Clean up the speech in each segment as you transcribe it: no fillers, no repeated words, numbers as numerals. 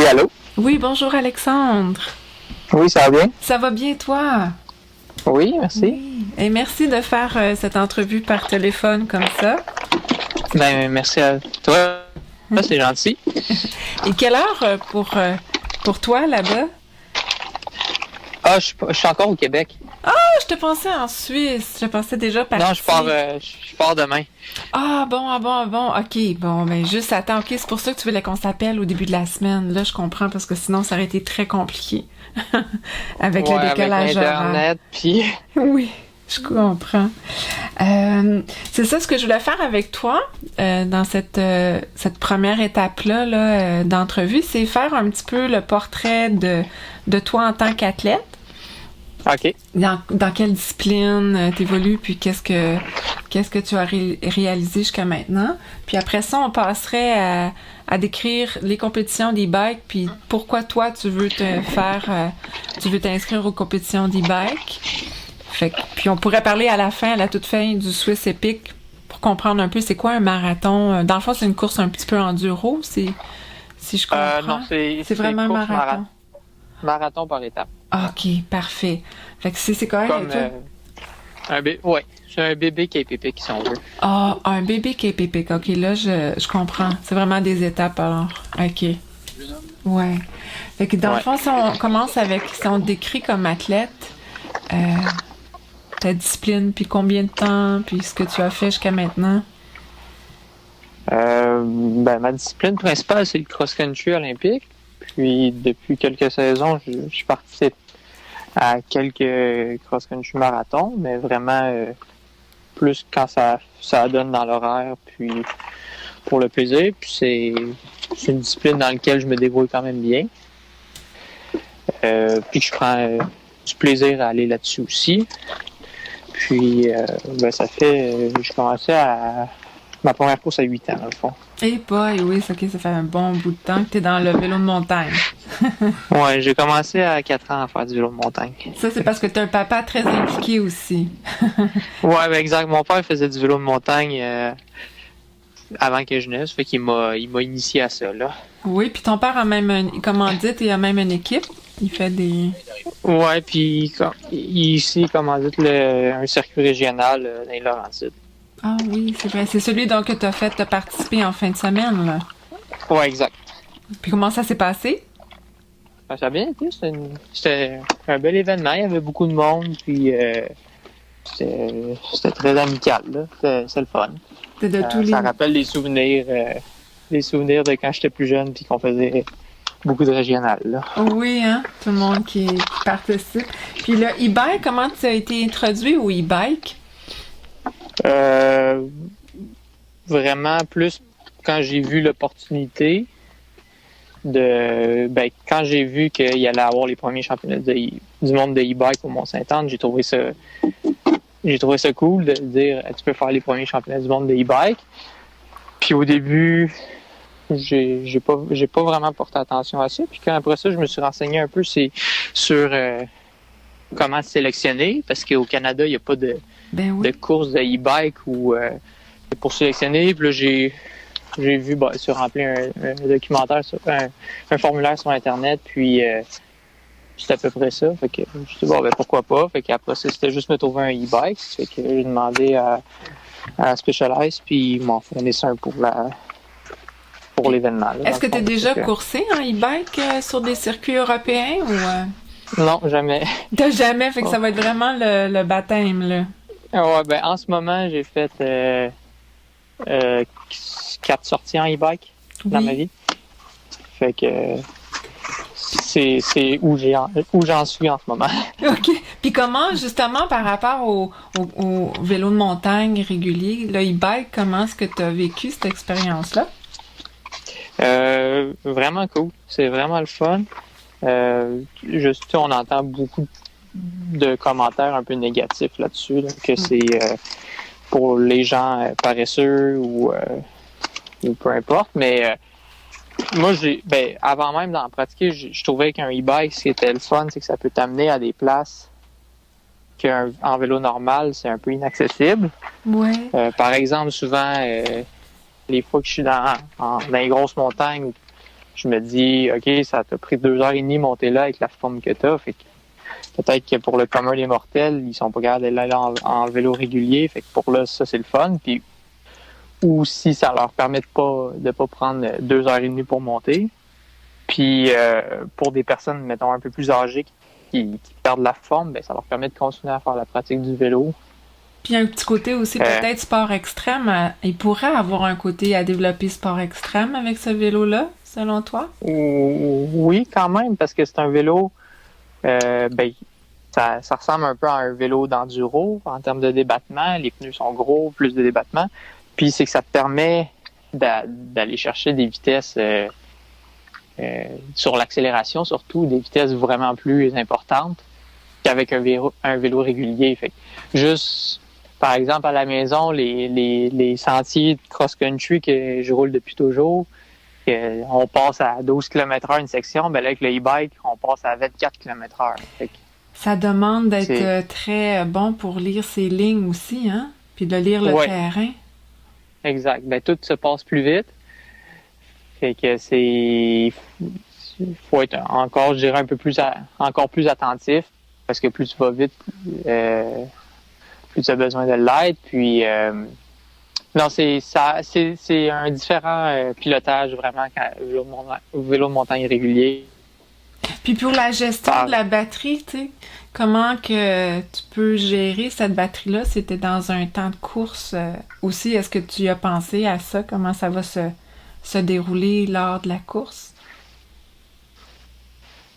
Oui, allô? Oui, bonjour Alexandre. Oui, ça va bien? Ça va bien toi? Oui, merci. Oui. Et merci de faire cette entrevue par téléphone comme ça. Ben, merci à toi. C'est gentil. Et quelle heure pour toi là-bas? Ah, je suis encore au Québec. Ah, je te pensais en Suisse. Je pensais déjà partir. Non, je pars demain. Ah bon, ah bon, ah bon. OK, bon, ben juste attends. OK, c'est pour ça que tu voulais qu'on s'appelle au début de la semaine. Là, je comprends parce que sinon, ça aurait été très compliqué. Avec le décalage avec horaire. Internet, puis... Oui, je comprends. C'est ça ce que je voulais faire avec toi dans cette première étape-là d'entrevue, c'est faire un petit peu le portrait de toi en tant qu'athlète. OK. Dans quelle discipline t'évolues, puis qu'est-ce que tu as réalisé jusqu'à maintenant. Puis après ça, on passerait à décrire les compétitions d'e-bike, puis pourquoi toi, tu veux t'inscrire aux compétitions d'e-bike. Puis on pourrait parler à la toute fin du Swiss Epic pour comprendre un peu c'est quoi un marathon. Dans le fond, c'est une course un petit peu enduro, si je comprends. Non, c'est vraiment un marathon. Marathon par étape. OK, parfait. Fait que c'est correct Comme avec toi? ouais, c'est un bébé KPP si on veut. Ah, un bébé KPP. OK, là, je comprends. C'est vraiment des étapes, alors. OK. Ouais. Fait que dans le fond, si on commence si on te décrit comme athlète, ta discipline, puis combien de temps, puis ce que tu as fait jusqu'à maintenant? Ma discipline principale, c'est le cross-country olympique. Puis, depuis quelques saisons, je participe à quelques cross-country marathons, mais vraiment plus quand ça donne dans l'horaire, puis pour le plaisir. Puis, c'est une discipline dans laquelle je me débrouille quand même bien. Puis, je prends du plaisir à aller là-dessus aussi. Puis, ça fait... j'ai commencé ma première course à 8 ans, dans le fond. Eh boy, oui, ça fait un bon bout de temps que tu es dans le vélo de montagne. Ouais, j'ai commencé à 4 ans à faire du vélo de montagne. Ça, c'est parce que tu as un papa très impliqué aussi. Ouais, exact. Mon père faisait du vélo de montagne avant que je naisse, fait qu'il m'a initié à ça, là. Oui, puis ton père a même une commandite et a même une équipe. Il fait des... Ouais, puis ici, commandite un circuit régional dans les Laurentides. Ah oui, c'est vrai. C'est celui donc que tu as fait participer en fin de semaine, là. Ouais, exact. Puis comment ça s'est passé? Ça a bien été. C'était un bel événement. Il y avait beaucoup de monde, puis c'était très amical, là. C'est le fun. Ça rappelle des souvenirs de quand j'étais plus jeune, puis qu'on faisait beaucoup de régional, là. Oui, hein? Tout le monde qui participe. Puis le e-bike, comment tu as été introduit au e-bike? Vraiment plus quand j'ai vu l'opportunité quand j'ai vu qu'il y allait avoir les premiers championnats du monde de e-bike au Mont-Sainte-Anne, j'ai trouvé ça cool de dire tu peux faire les premiers championnats du monde de e-bike. Puis au début, j'ai pas vraiment porté attention à ça. Puis après ça, je me suis renseigné un peu sur comment se sélectionner, parce qu'au Canada, il n'y a pas de course de e-bike ou pour sélectionner. Puis là, j'ai vu sur remplir un documentaire, un formulaire sur Internet, puis c'est à peu près ça. Fait que je me suis dit, pourquoi pas. Fait qu'après ça, c'était juste me trouver un e-bike. Fait que j'ai demandé à Specialized, puis ils m'ont fourni ça pour l'événement. Est-ce que tu as déjà coursé en e-bike sur des circuits européens ou... Non, jamais. T'as jamais, fait que ça va être vraiment le baptême, là. Ouais, en ce moment, j'ai fait 4 sorties en e-bike dans ma vie. Fait que c'est où j'en suis en ce moment. OK. Puis comment, justement, par rapport au vélo de montagne régulier, le e-bike, comment est-ce que tu as vécu cette expérience-là? Vraiment cool. C'est vraiment le fun. On entend beaucoup de commentaires un peu négatifs là-dessus, là, que c'est pour les gens paresseux ou peu importe, mais moi, avant même d'en pratiquer, je trouvais qu'un e-bike, ce qui était le fun, c'est que ça peut t'amener à des places qu'en vélo normal, c'est un peu inaccessible. Ouais. Par exemple, souvent, les fois que je suis dans les grosses montagnes, je me dis, OK, ça t'a pris 2 heures et demie monter là avec la forme que t'as. Fait que peut-être que pour le commun des mortels, ils sont pas capables d'aller en vélo régulier. Fait que pour là, ça, c'est le fun. Puis, ou si ça leur permet de pas prendre 2 heures et demie pour monter. Puis, pour des personnes, mettons, un peu plus âgées qui perdent la forme, ben, ça leur permet de continuer à faire la pratique du vélo. Puis il y a un petit côté aussi, peut-être sport extrême. Il pourrait avoir un côté à développer sport extrême avec ce vélo-là, selon toi? Oui, quand même, parce que c'est un vélo, ben, ça ressemble un peu à un vélo d'enduro en termes de débattement. Les pneus sont gros, plus de débattement. Puis c'est que ça te permet d'aller chercher des vitesses sur l'accélération, surtout des vitesses vraiment plus importantes qu'avec un vélo régulier. Fait que juste, par exemple, à la maison, les sentiers de cross-country que je roule depuis toujours, on passe à 12 km/h une section, ben là, avec le e-bike, on passe à 24 km/h. Fait que ça demande d'être très bon pour lire ses lignes aussi, hein? Puis de lire le terrain. Exact. Ben, tout se passe plus vite. Fait que faut être encore, je dirais, encore plus attentif, parce que plus tu vas vite, plus tu as besoin de l'aide. Puis, non, c'est un différent pilotage vraiment vélo de montagne régulier. Puis pour la gestion de la batterie, tu sais, comment que tu peux gérer cette batterie-là? C'était dans un temps de course aussi. Est-ce que tu as pensé à ça? Comment ça va se dérouler lors de la course?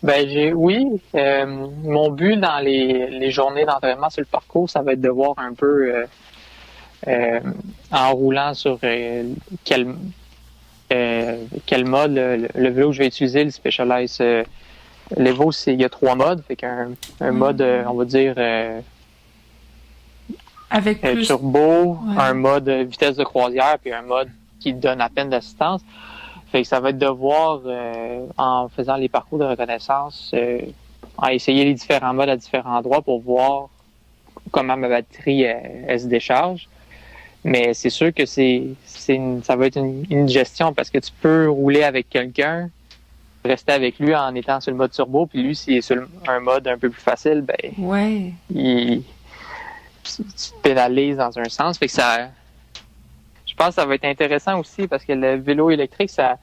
Ben oui. Mon but dans les journées d'entraînement sur le parcours, ça va être de voir un peu en roulant sur quel mode le vélo que je vais utiliser, le Specialized Levo, il y a 3 modes. Fait qu'un mode, on va dire avec plus turbo, un mode vitesse de croisière, puis un mode qui donne à peine d'assistance. Fait que ça va être de voir, en faisant les parcours de reconnaissance, à essayer les différents modes à différents endroits pour voir comment ma batterie elle se décharge. Mais c'est sûr que ça va être une gestion, parce que tu peux rouler avec quelqu'un, rester avec lui en étant sur le mode turbo, puis lui, s'il est sur un mode un peu plus facile, ben tu te pénalises dans un sens. Fait que je pense que ça va être intéressant aussi, parce que le vélo électrique, ça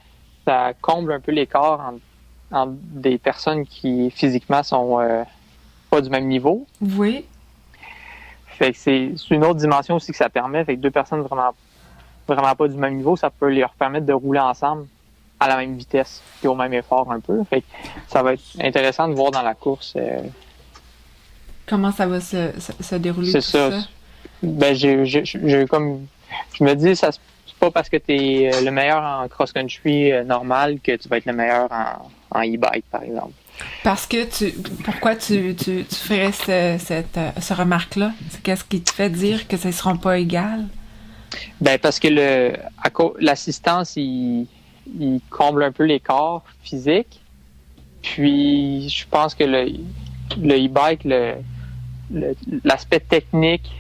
comble un peu l'écart entre des personnes qui physiquement sont pas du même niveau. Oui. Fait que c'est une autre dimension aussi que ça permet. Fait que 2 personnes vraiment pas du même niveau, ça peut leur permettre de rouler ensemble à la même vitesse et au même effort un peu. Fait que ça va être intéressant de voir dans la course. Comment ça va se dérouler? C'est ça. Ben, je me dis, c'est pas parce que tu es le meilleur en cross-country normal que tu vas être le meilleur en e-bike, par exemple. Parce que pourquoi tu ferais ce remarque-là? Qu'est-ce qui te fait dire que ce ne seront pas égales? Ben, parce que l'assistance, il comble un peu l'écart physique. Puis, je pense que le e-bike, l'aspect technique,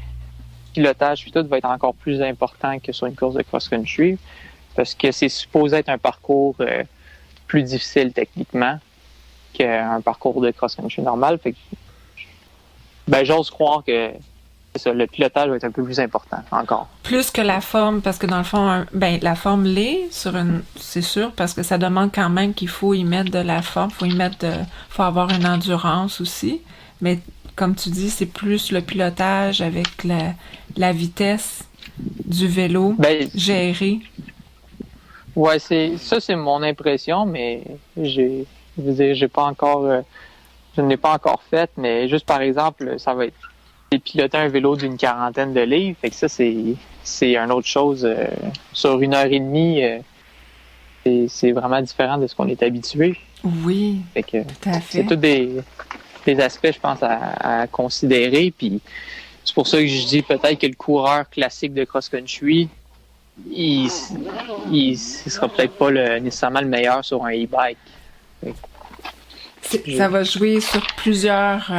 pilotage, puis tout, va être encore plus important que sur une course de cross-country, parce que c'est supposé être un parcours plus difficile techniquement qu'un parcours de cross-country normal. Fait que, j'ose croire que le pilotage va être un peu plus important encore. Plus que la forme, parce que dans le fond, la forme l'est c'est sûr, parce que ça demande quand même qu'il faut y mettre de la forme, faut avoir une endurance aussi. Mais comme tu dis, c'est plus le pilotage avec la vitesse du vélo gérée. Ouais, c'est mon impression, mais je n'ai pas encore fait, mais juste par exemple, ça va être piloter un vélo d'une 40aine de livres, fait que ça c'est une autre chose. Sur 1 heure et demie, c'est vraiment différent de ce qu'on est habitué. Oui, fait que tout à fait. C'est tous des aspects, je pense, à considérer. Puis c'est pour ça que je dis peut-être que le coureur classique de cross-country, il sera peut-être pas nécessairement le meilleur sur un e-bike. Ça va jouer sur plusieurs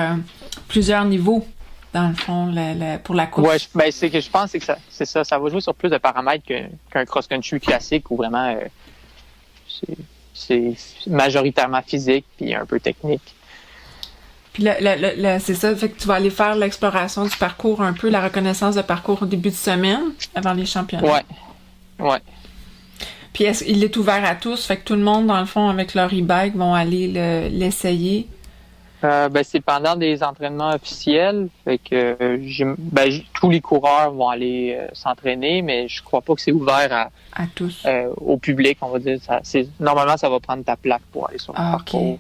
niveaux, dans le fond, pour la course. Ouais, c'est que je pense que c'est ça va jouer sur plus de paramètres qu'un cross-country classique où vraiment c'est majoritairement physique puis un peu technique. Puis c'est ça, fait que tu vas aller faire l'exploration du parcours un peu, la reconnaissance de parcours au début de semaine, avant les championnats. Ouais. Puis il est ouvert à tous, fait que tout le monde, dans le fond, avec leur e-bike, vont aller l'essayer. C'est pendant des entraînements officiels, fait que tous les coureurs vont aller s'entraîner, mais je crois pas que c'est ouvert à tous. Au public, on va dire. Normalement, ça va prendre ta plaque pour aller sur le parcours.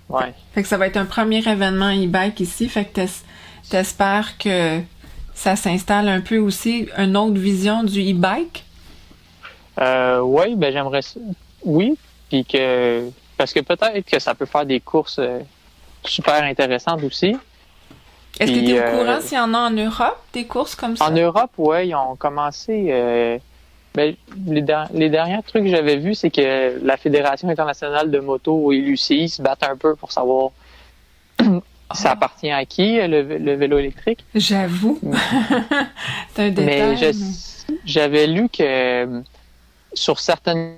Ouais. Fait que ça va être un premier événement e-bike ici, fait que t'espères que ça s'installe un peu aussi, une autre vision du e-bike? Oui, j'aimerais ça. Oui, puis parce que peut-être que ça peut faire des courses super intéressantes aussi. Est-ce que tu es au courant s'il y en a en Europe, des courses comme ça? En Europe, oui, ils ont commencé... les derniers trucs que j'avais vus, c'est que la Fédération internationale de moto et l'UCI se battent un peu pour savoir ça appartient à qui, le vélo électrique. J'avoue. C'est un détail. Mais j'avais lu que sur certaines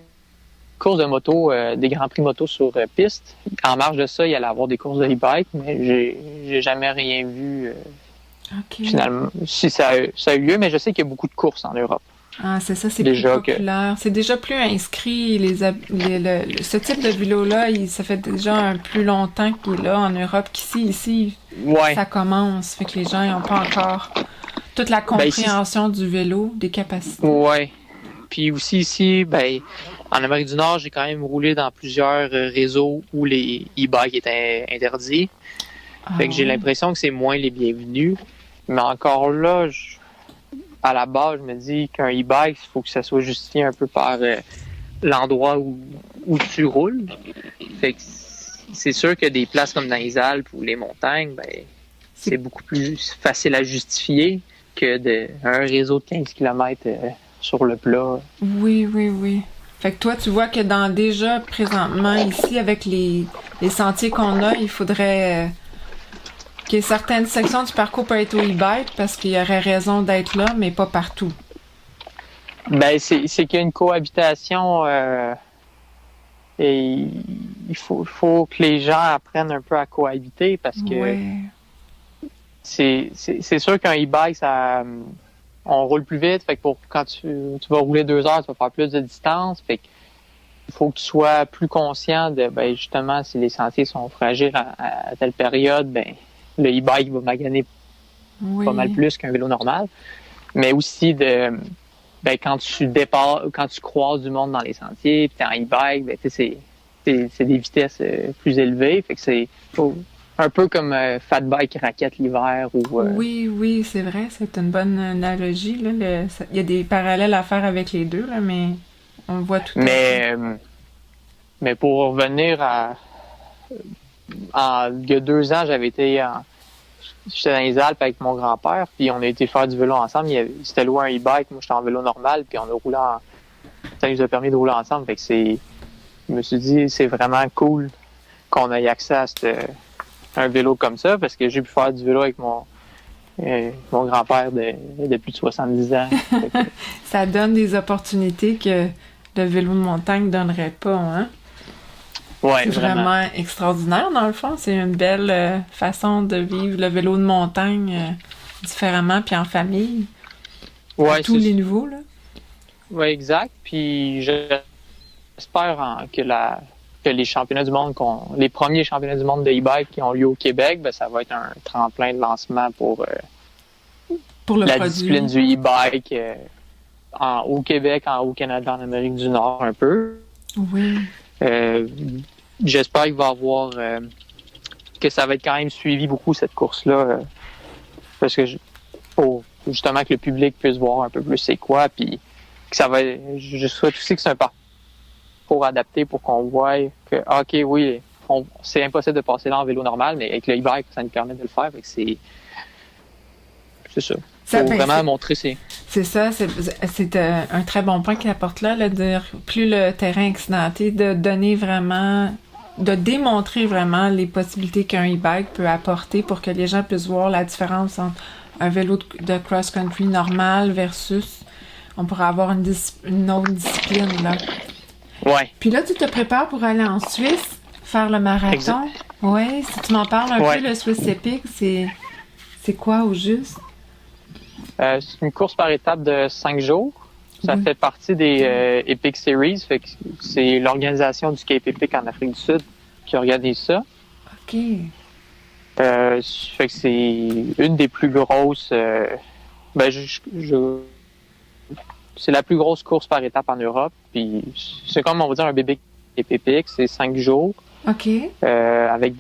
courses de moto, des grands prix moto sur piste, en marge de ça, il y allait avoir des courses de e-bike, mais j'ai jamais rien vu finalement, si ça a eu lieu, mais je sais qu'il y a beaucoup de courses en Europe. Ah, c'est ça, c'est déjà plus populaire. C'est déjà plus inscrit. Ce type de vélo-là, ça fait déjà plus longtemps qu'il est là en Europe qu'ici. Ici, ça commence. Fait que les gens n'ont pas encore toute la compréhension du vélo, des capacités. Oui. Puis aussi ici, en Amérique du Nord, j'ai quand même roulé dans plusieurs réseaux où les e-bikes étaient interdits. Fait que j'ai l'impression que c'est moins les bienvenus. Mais encore là, à la base, je me dis qu'un e-bike, il faut que ça soit justifié un peu par l'endroit où tu roules. Fait que c'est sûr que des places comme dans les Alpes ou les montagnes, c'est beaucoup plus facile à justifier que un réseau de 15 km sur le plat. Oui. Fait que toi, tu vois que déjà présentement ici, avec les sentiers qu'on a, il faudrait que certaines sections du parcours peuvent être au e-bike parce qu'il y aurait raison d'être là, mais pas partout. C'est qu'il y a une cohabitation et il faut que les gens apprennent un peu à cohabiter parce que c'est sûr qu'un e-bike, on roule plus vite, fait que quand tu vas rouler 2 heures, tu vas faire plus de distance, fait que il faut que tu sois plus conscient de justement si les sentiers sont fragiles à telle période, le e-bike va maganer pas mal plus qu'un vélo normal. Mais aussi quand tu croises du monde dans les sentiers, puis t'es en e-bike, c'est des vitesses plus élevées, fait que c'est un peu comme fat bike raquette l'hiver ou. Oui, c'est vrai, c'est une bonne analogie là. Il y a des parallèles à faire avec les deux là, mais on voit tout. Mais pour revenir il y a 2 ans, j'étais dans les Alpes avec mon grand-père, puis on a été faire du vélo ensemble. Il s'était loué un e-bike, moi j'étais en vélo normal, puis on a roulé ça nous a permis de rouler ensemble. Fait que je me suis dit, c'est vraiment cool qu'on ait accès à un vélo comme ça, parce que j'ai pu faire du vélo avec mon grand-père de plus de 70 ans. Ça donne des opportunités que le vélo de montagne ne donnerait pas, hein? Ouais, c'est vraiment extraordinaire, dans le fond. C'est une belle façon de vivre le vélo de montagne différemment, puis en famille. À tous les niveaux, là. Oui, exact. Puis j'espère que les championnats du monde, les premiers championnats du monde de e-bike qui ont lieu au Québec, ça va être un tremplin de lancement pour la discipline du e-bike au Québec, au Canada, en Amérique du Nord un peu. Oui. J'espère qu'il va y avoir que ça va être quand même suivi beaucoup cette course-là parce que pour justement que le public puisse voir un peu plus c'est quoi, puis que ça va. Je souhaite aussi que c'est un parcours adapté pour qu'on voie que ok oui, c'est impossible de passer là en vélo normal, mais avec le e-bike ça nous permet de le faire, fait que c'est ça. Faut vraiment montrer c'est ça, c'est un très bon point qu'il apporte là, de dire plus le terrain est accidenté, de donner vraiment, de démontrer vraiment les possibilités qu'un e-bike peut apporter pour que les gens puissent voir la différence entre un vélo de cross-country normal versus on pourrait avoir une autre discipline là. Ouais. Puis là, tu te prépares pour aller en Suisse, faire le marathon. Oui, si tu m'en parles un peu, le Swiss Epic, c'est quoi au juste? C'est une course par étape de 5 jours. Ça fait partie des Epic Series. Fait que c'est l'organisation du Cape Epic en Afrique du Sud qui organise ça. OK. Fait que c'est une des plus grosses... c'est la plus grosse course par étape en Europe. Puis c'est comme, on va dire, un bébé Cape Epic. C'est 5 jours. OK. Avec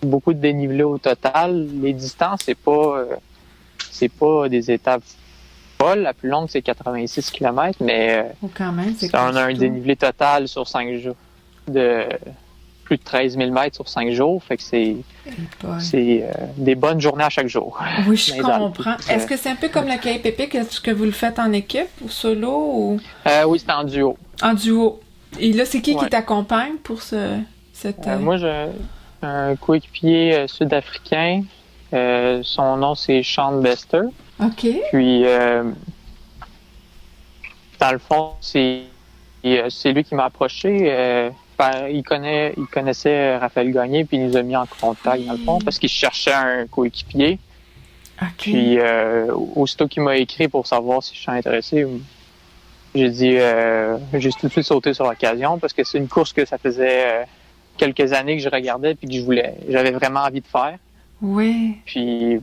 beaucoup de dénivelé au total. Les distances, c'est pas des étapes folles. La plus longue, c'est 86 km, mais quand même, on a un dénivelé total sur 5 jours de plus de 13 000 mètres sur 5 jours. Fait que c'est des bonnes journées à chaque jour. Oui, je comprends. Est-ce que c'est un peu comme le Cape Epic? Est-ce que vous le faites en équipe ou solo? Ou... Oui, c'est en duo. En duo. Et là, c'est qui t'accompagne pour cette... Moi, j'ai un coéquipier sud-africain. Son nom, c'est Sean Bester. OK. Puis, dans le fond, c'est lui qui m'a approché. Il connaissait Raphaël Gagné, puis il nous a mis en contact, dans le fond, parce qu'il cherchait un coéquipier. OK. Puis, aussitôt qu'il m'a écrit pour savoir si je suis intéressé, j'ai dit, j'ai tout de suite sauté sur l'occasion, parce que c'est une course que ça faisait quelques années que je regardais, puis que j'avais vraiment envie de faire. Oui. Puis,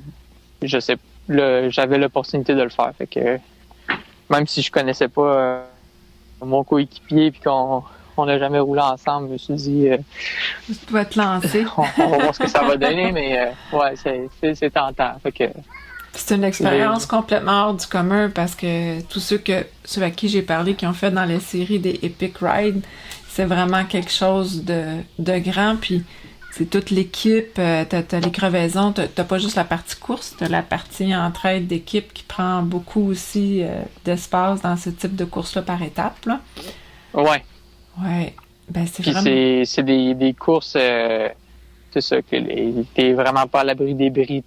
j'avais l'opportunité de le faire. Fait que, même si je connaissais pas mon coéquipier, puis qu'on n'a jamais roulé ensemble, je me suis dit... tu dois te lancer. on va voir ce que ça va donner, mais c'est tentant. Fait que, c'est une expérience complètement hors du commun, parce que tous ceux à qui j'ai parlé qui ont fait dans la série des Epic Rides, c'est vraiment quelque chose de grand, puis c'est toute l'équipe, t'as les crevaisons, t'as pas juste la partie course, t'as la partie entraide d'équipe qui prend beaucoup aussi d'espace dans ce type de course-là par étape, là. Ouais. Ouais. Ben, c'est puis vraiment... c'est des courses, c'est ça, que t'es vraiment pas à l'abri des bris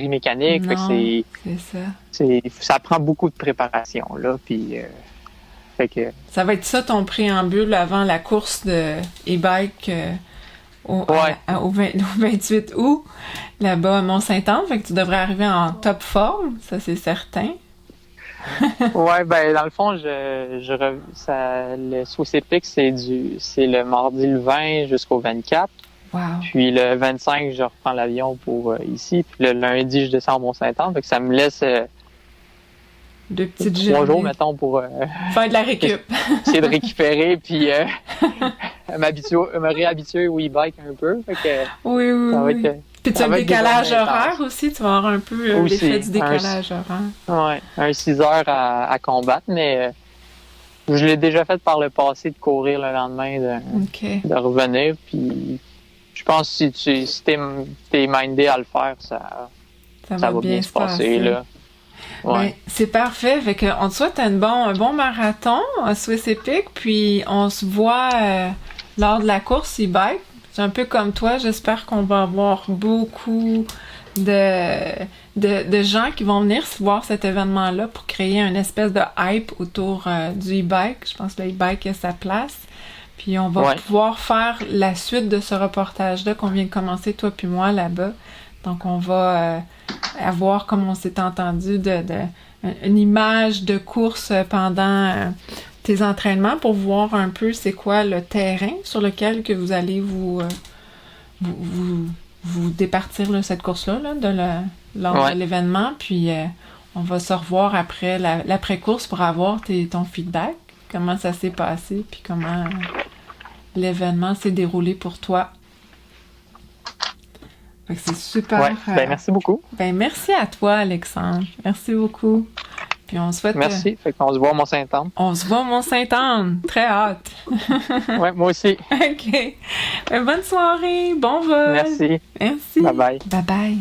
mécaniques. Non, fait que c'est ça. Ça prend beaucoup de préparation, là, puis... fait que... Ça va être ça ton préambule avant la course de e-bike au 28 août, là-bas à Mont-Saint-Anne. Fait que tu devrais arriver en top forme, ça c'est certain. Ouais, ben dans le fond, le Swiss Epic, c'est le mardi le 20 jusqu'au 24. Wow. Puis le 25, je reprends l'avion pour ici. Puis le lundi, je descends à Mont-Saint-Anne. Fait que ça me laisse 3 jours, mettons, pour faire de la récup. Essayer de récupérer, puis me réhabituer au e-bike un peu. Fait que, oui. Ça va être, puis tu as le décalage horaire aussi, tu vas avoir un peu l'effet du décalage horaire. Oui, un 6 heures à combattre, mais je l'ai déjà fait par le passé de courir le lendemain, de revenir, puis je pense que si t'es mindé à le faire, ça va bien se passer, là. Ouais. Ben, c'est parfait. Fait que on te souhaite un bon marathon à Swiss Epic, puis on se voit lors de la course e-bike. C'est un peu comme toi, j'espère qu'on va avoir beaucoup de gens qui vont venir voir cet événement-là pour créer une espèce de hype autour du e-bike. Je pense que le e-bike a sa place. Puis on va pouvoir faire la suite de ce reportage-là qu'on vient de commencer, toi puis moi, là-bas. Donc on va avoir, comme on s'est entendu, une image de course pendant tes entraînements pour voir un peu c'est quoi le terrain sur lequel que vous allez vous départir là, cette course-là là, lors de l'événement. Puis on va se revoir après l'après-course pour avoir ton feedback, comment ça s'est passé, puis comment l'événement s'est déroulé pour toi. Fait que c'est super. Ouais. Merci beaucoup. Merci à toi, Alexandre. Merci beaucoup. Puis on se souhaite... Merci. Fait qu'on se voit à Mont-Saint-Anne. On se voit à Mont-Saint-Anne. Très hâte. Ouais, moi aussi. OK. Bonne soirée. Bon vol. Merci. Merci. Bye-bye. Bye-bye.